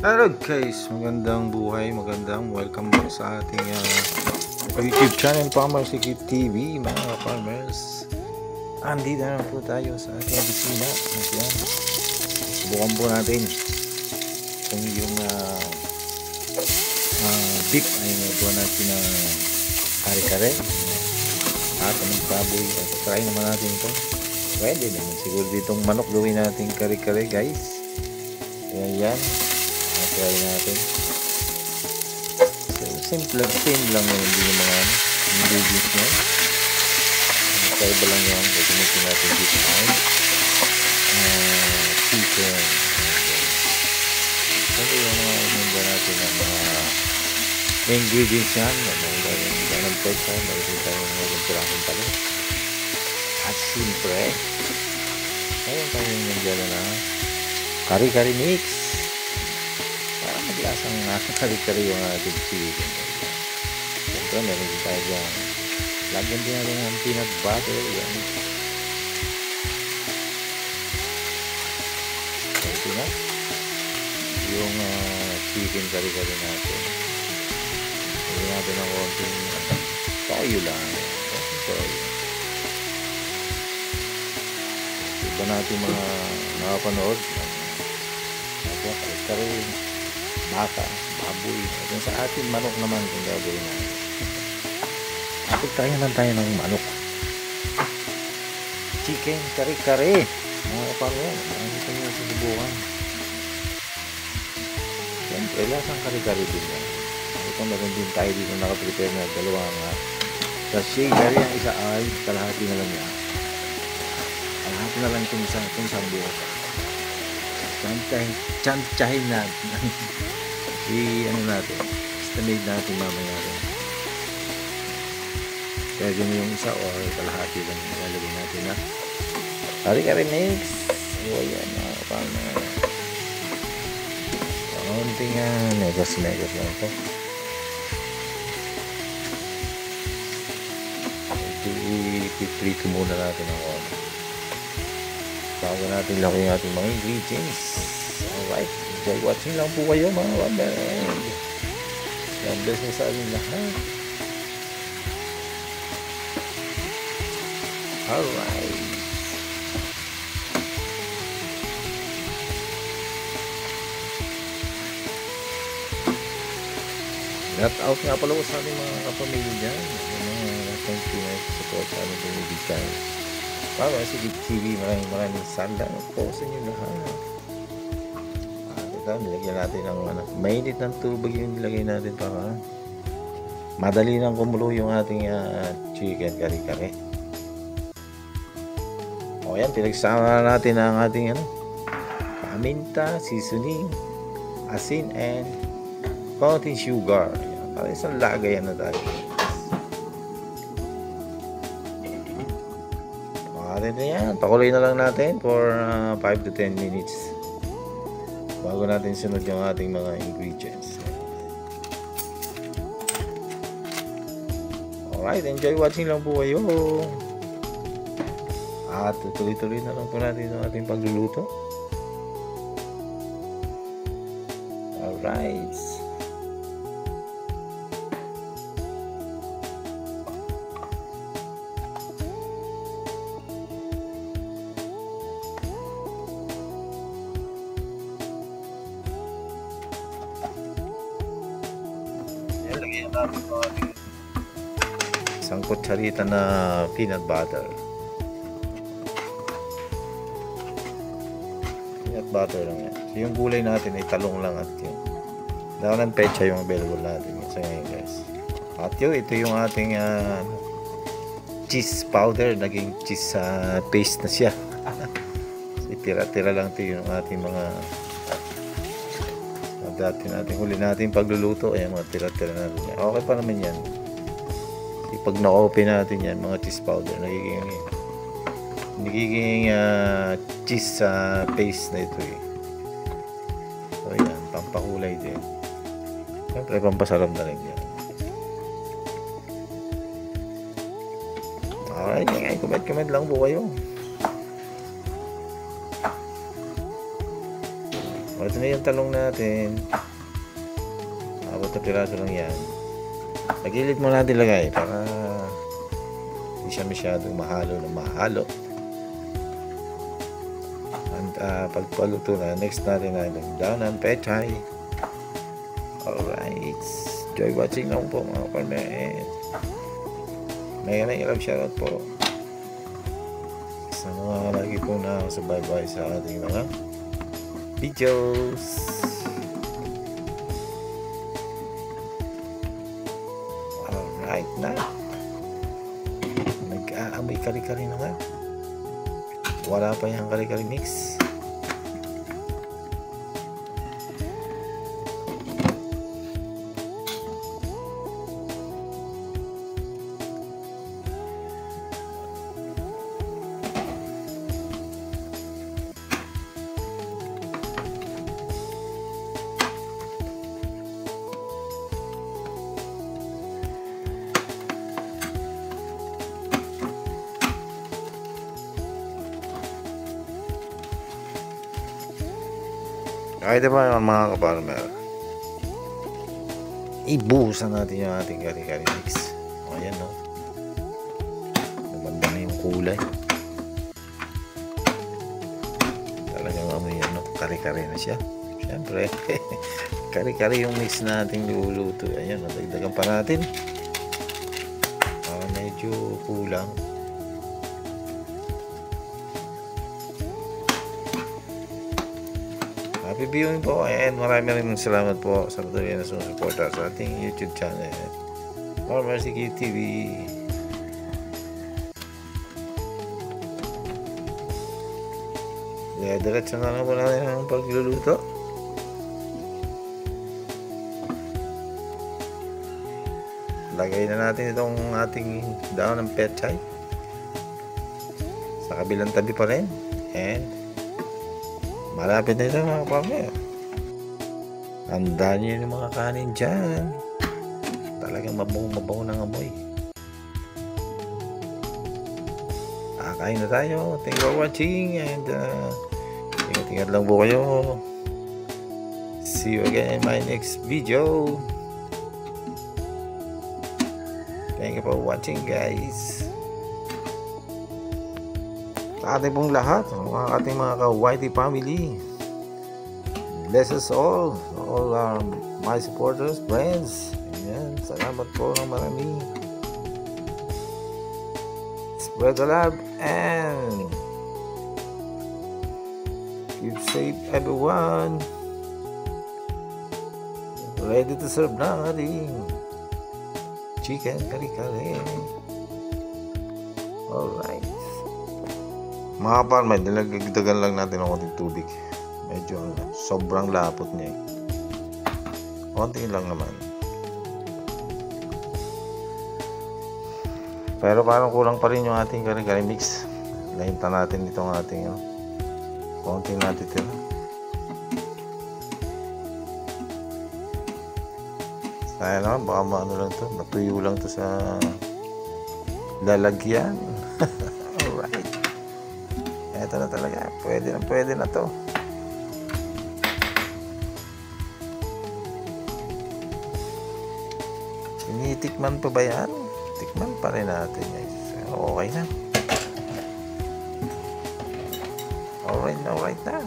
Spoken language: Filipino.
Hello guys, magandang buhay, magandang welcome back sa ating YouTube channel Farmers Secret TV mga farmers. Andito na po tayo sa ating opisina. Ayan. Subukan po natin kung yung beef ay nagawa natin na kare-kare at magbaboy at try naman natin ito. Pwede naman siguro ditong manok gawin natin kare-kare guys. Ayan. Try natin. So, simple lang yun. Hindi yung mga ingredients nyo. Kaiba lang yan. Gagamitin natin dito ay chicken. Kasi yung mga inunda natin ang mga ingredients yan. Mayroon tayo ng pesa. Mayroon tayo ng pirasong talo. At siyempre mayroon tayo nandiyan na kari-kari mix. Lasang kari-kari yung ating chicken. Siyempre meron din tayo dyan. Lagyan din natin ng peanut butter. Yan. Ito na yung chicken kari-kari natin. Lagyan natin ng konting toyo lang. Toyo. Iba natin mga nakapanood. Kari-kari baka, baboy. At sa atin, manok naman kung gagawin natin. Tayo lang tayo ng manok. Chicken, kare-kare. Mga kaparo, ito nyo susubukan. Siyempre, lasang kare-kare din yan. Ito meron din tayo dito nakaprepare na dalawang sachet. Gari ang isa ay kalahati na lang yan. Kalahati na lang itong isang buo. Tantsahin natin. Ano natin, estimate natin mamaya rin. Kaya ganyan yung isa o kalahati lang ilalagay natin na kari-kari mix. O yan, kaunting megas lang ito. Ipiprito muna natin ang konti bago natin laki yung ating mga ingredients. Alright, enjoy watching lang po kayo mga wonder. God bless na sa ating lahat. Alright, shout out nga pala ko sa ating mga kapamilya dyan, mga thank you na support sa ating binibigay para sa TV. Maraming salamat po sa inyo lahat. Nilagyan natin ng mainit ng tubig yung nilagay natin para madali nang kumulo yung ating chicken kare-kare. O yan, pinagsama natin ang ating paminta, seasoning, asin, and konting sugar. Yan, para isang lagayan na tayo. Yan, pakuloy na lang natin for 5 to 10 minutes bago natin sunod yung ating mga ingredients. Alright, enjoy watching lang po kayo. At tuloy-tuloy na lang po natin ang ating pagluluto. Alright. Lagyan natin isang kutsarita na peanut butter. Peanut butter lang yan. So, yung gulay natin ay talong lang at yun. Dahil ng pecha yung available natin. So ngayon guys. At yun, ito yung ating cheese powder. Naging cheese paste na siya. So, tira-tira lang ito yung ating mga huli natin pagluluto. Ayan, mga tira-tira natin yan. Okay pa naman yan. Pag na-open natin yan, mga cheese powder, nagiging cheese paste na ito eh. So yan, pampakulay din. Siyempre pampasarap na rin yan. Alright, comment lang po kayo. Ito na yung talong natin. Abot na piraso lang yan. Pagilid mo natin lagay para hindi siya masyadong mahalo. And pagpaluto na, next natin na down ang pechay. Alright, enjoy watching lang po mga farmer. May ilang shoutout po sa mga lagi po na subaybay sa ating mga videos. Alright na, nag-aamoy kari-kari na nga. Wala pa yung kari-kari mix. Ay, diba yung mga kaparmer, ibuhusan natin yung ating kari-kari mix. O, ayan, no? Gumanda na yung kulay. Talagang amoy yan, no? Kari-kari na siya. Siyempre, kari-kari yung mix nating luluto. Ayan, nadagdagan pa natin. Medyo kulang. Happy viewing po, and maraming salamat po sa patuloy na sumusuporta sa ating YouTube channel, Farmer CQ TV. Diretso na lang po natin ang pagluluto. Lagay na natin itong ating daon ng pechay sa kabilang tabi pa rin, and malapit na ito mga farmer. Handa nyo yung mga kanin dyan. Talagang mabango ng amoy. Kakain na tayo. Thank you for watching, and ingat-ingat lang po kayo. See you again in my next video. Thank you for watching, guys. Sa ating pong lahat, ating mga ka-YT family, bless us all my supporters, friends. Ayan, salamat po ng marami. Spread the love and keep safe, everyone. Ready to serve na ating chicken kari-kari. Alright. Mga farmer, nilagdagan lang natin ng konting tubig. Medyo sobrang lapot niya. Konti lang naman. Pero parang kulang pa rin yung ating kari-kari mix. Lahinta natin itong ating konti natin tira. Sayang naman, baka maano lang to, matuyo lang to sa lalagyan. Alright. Ito na talaga, pwede na to. Tinitikman pa ba yan? Tikman pa rin natin, guys. Okay na. Alright na.